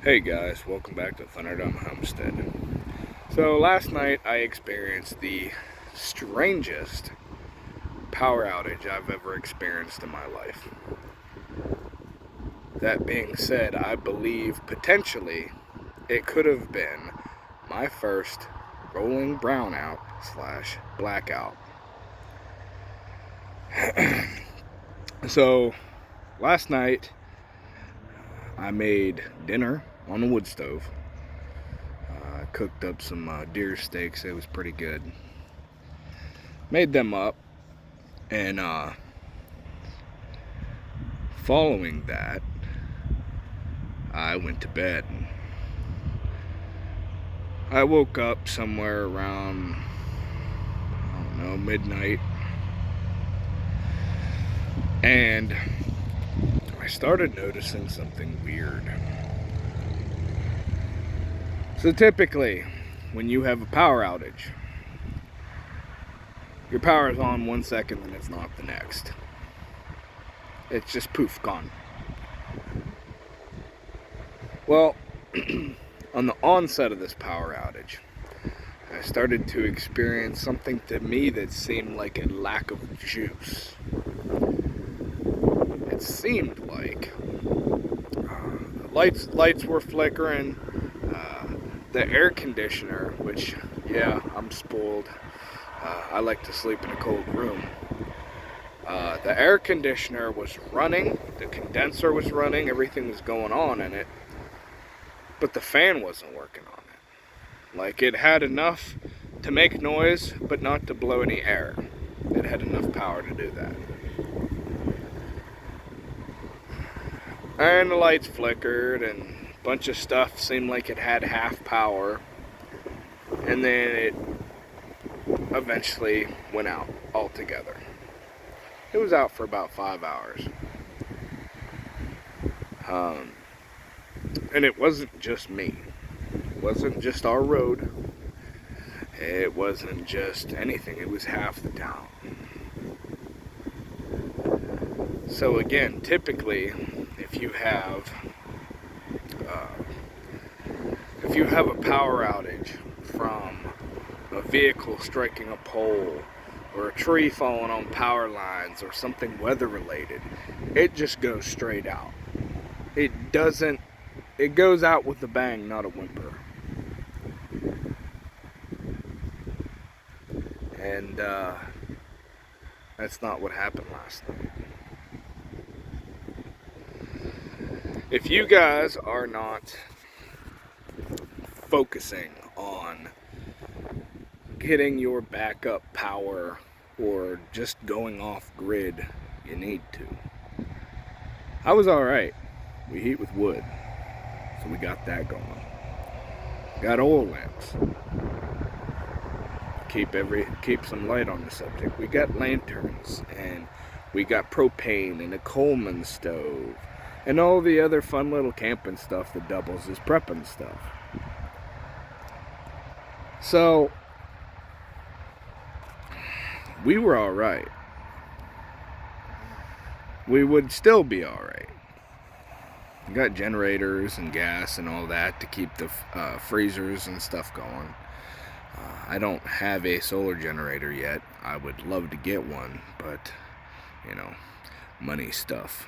Hey guys, welcome back to Thunderdome Homestead. So last night I experienced the strangest power outage I've ever experienced in my life. That being said, I believe potentially it could have been my first rolling brownout / blackout. So last night I made dinner on the wood stove. I cooked up some deer steaks. It was pretty good. Made them up, and following that, I went to bed. I woke up somewhere around, midnight, and I started noticing something weird. So typically, when you have a power outage, your power is on 1 second and it's not the next. It's just poof, gone. Well, on the onset of this power outage, I started to experience something to me that seemed like a lack of juice. It seemed like lights were flickering. The air conditioner, which, yeah, I'm spoiled. I like to sleep in a cold room. The air conditioner was running, the condenser was running, everything was going on in it, but the fan wasn't working on it. Like, it had enough to make noise, but not to blow any air. It had enough power to do that. And the lights flickered, and a bunch of stuff seemed like it had half power, and then it eventually went out altogether. It was out for about 5 hours. And it wasn't just me. It wasn't just our road. It wasn't just anything. It was half the town. So again, typically, if you have a power outage from a vehicle striking a pole, or a tree falling on power lines, or something weather related, it just goes straight out. It goes out with a bang, not a whimper. And that's not what happened last night. If you guys are not focusing on getting your backup power or just going off grid, you need to. I was alright. We heat with wood, so we got that going. Got oil lamps. Keep some light on the subject. We got lanterns, and we got propane and a Coleman stove, and all the other fun little camping stuff that doubles as prepping stuff. So we were alright. We would still be alright. We got generators and gas and all that to keep the freezers and stuff going. I don't have a solar generator yet. I would love to get one, but, money stuff.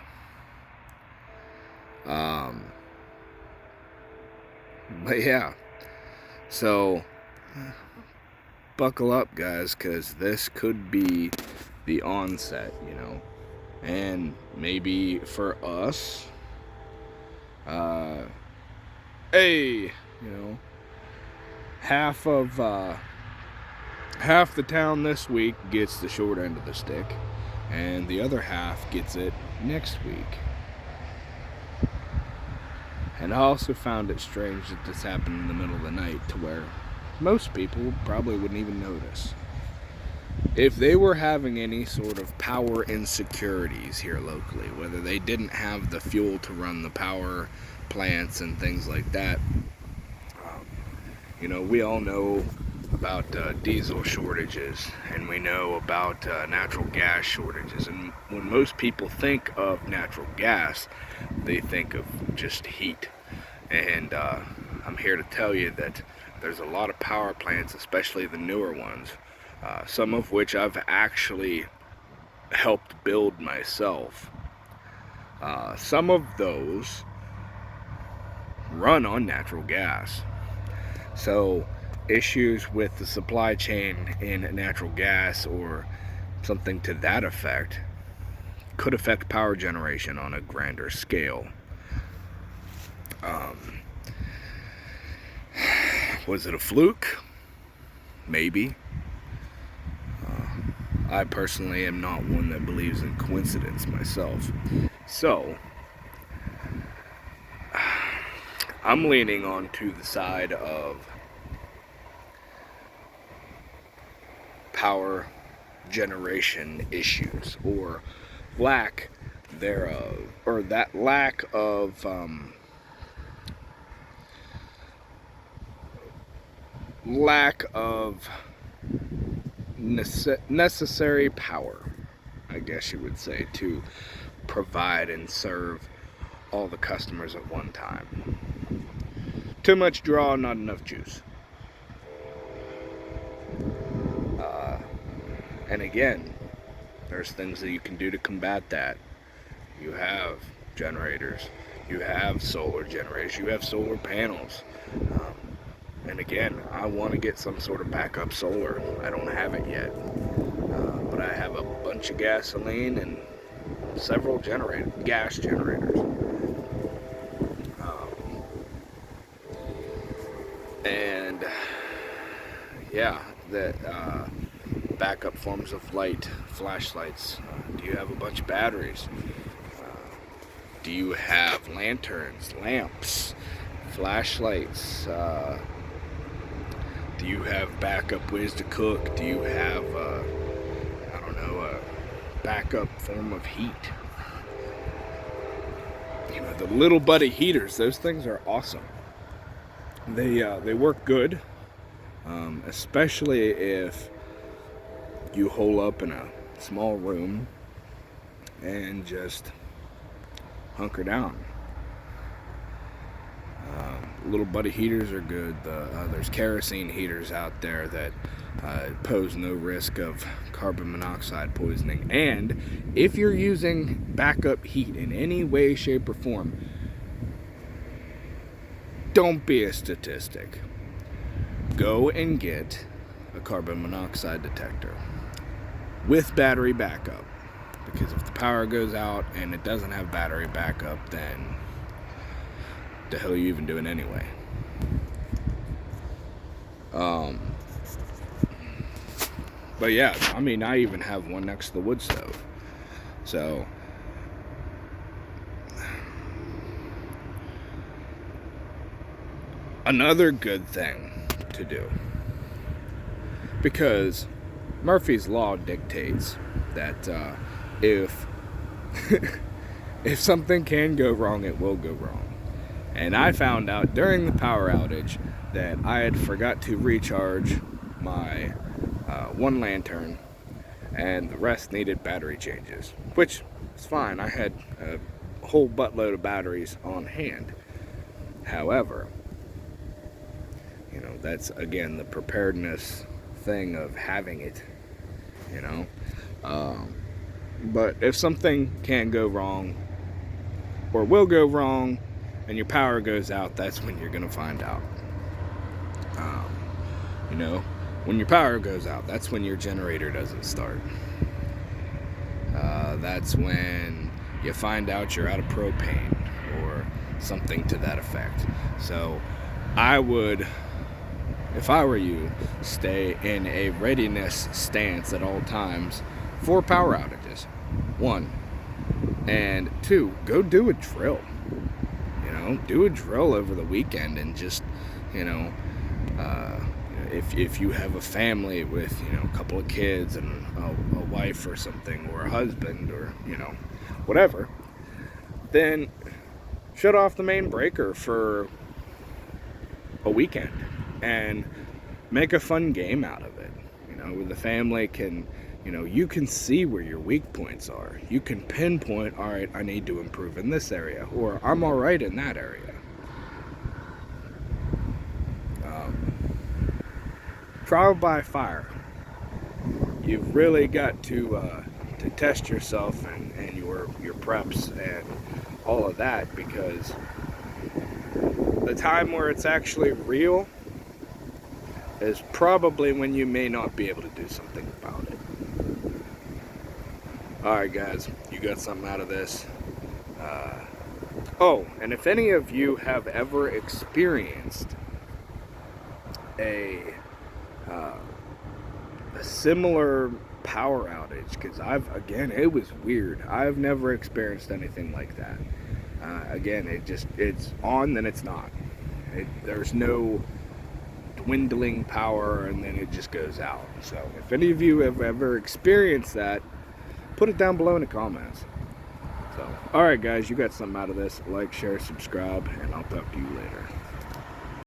But yeah, so buckle up, guys, because this could be the onset, and maybe for us, half the town this week gets the short end of the stick, and the other half gets it next week. And I also found it strange that this happened in the middle of the night, to where most people probably wouldn't even notice. If they were having any sort of power insecurities here locally, whether they didn't have the fuel to run the power plants and things like that, we all know about diesel shortages, and we know about natural gas shortages. And when most people think of natural gas, they think of just heat And I'm here to tell you that there's a lot of power plants, especially the newer ones, some of which I've actually helped build myself. Some of those run on natural gas. So issues with the supply chain in natural gas or something to that effect could affect power generation on a grander scale. Was it a fluke? Maybe. I personally am not one that believes in coincidence myself. So, I'm leaning on to the side of power generation issues, or lack thereof, or that lack of necessary power, I guess you would say, to provide and serve all the customers at one time. Too much draw, not enough juice. And again, there's things that you can do to combat that. You have generators, you have solar generators, you have solar panels. And again, I want to get some sort of backup solar. I don't have it yet. But I have a bunch of gasoline and several gas generators. And yeah, that backup forms of light, flashlights. Do you have a bunch of batteries? Do you have lanterns, lamps, flashlights? Do you have backup ways to cook? Do you have, I don't know, a backup form of heat? You know, the little buddy heaters, those things are awesome. They work good, especially if you hole up in a small room and just hunker down. Little buddy heaters are good. There's kerosene heaters out there that pose no risk of carbon monoxide poisoning. And if you're using backup heat in any way, shape, or form, don't be a statistic. Go and get a carbon monoxide detector with battery backup. Because if the power goes out and it doesn't have battery backup, then the hell are you even doing anyway? But yeah, I mean, I even have one next to the wood stove. So, another good thing to do, because Murphy's Law dictates that if if something can go wrong, it will go wrong. And I found out during the power outage that I had forgot to recharge my one lantern, and the rest needed battery changes, which is fine. I had a whole buttload of batteries on hand. However, you know, that's again the preparedness thing of having it, you know. But if something can go wrong or will go wrong and your power goes out, that's when you're gonna find out. You know, when your power goes out, that's when your generator doesn't start. That's when you find out you're out of propane or something to that effect. So I would, if I were you, stay in a readiness stance at all times for power outages. 1. And 2, go do a drill. You know, do a drill over the weekend and just, you know, if you have a family with, you know, a couple of kids and a wife or something, or a husband, or, you know, whatever, then shut off the main breaker for a weekend and make a fun game out of it. You know, where the family can, you know, you can see where your weak points are. You can pinpoint, all right, I need to improve in this area, or I'm all right in that area. trial by fire. You've really got to test yourself and your preps and all of that, because the time where it's actually real is probably when you may not be able to do something about it. Alright guys, you got something out of this. Oh, and if any of you have ever experienced a similar power outage, because again, it was weird. I've never experienced anything like that. Again, it's on, then it's not. There's no dwindling power and then it just goes out. So if any of you have ever experienced that, put it down below in the comments. So, alright guys, you got something out of this. Like, share, subscribe, and I'll talk to you later.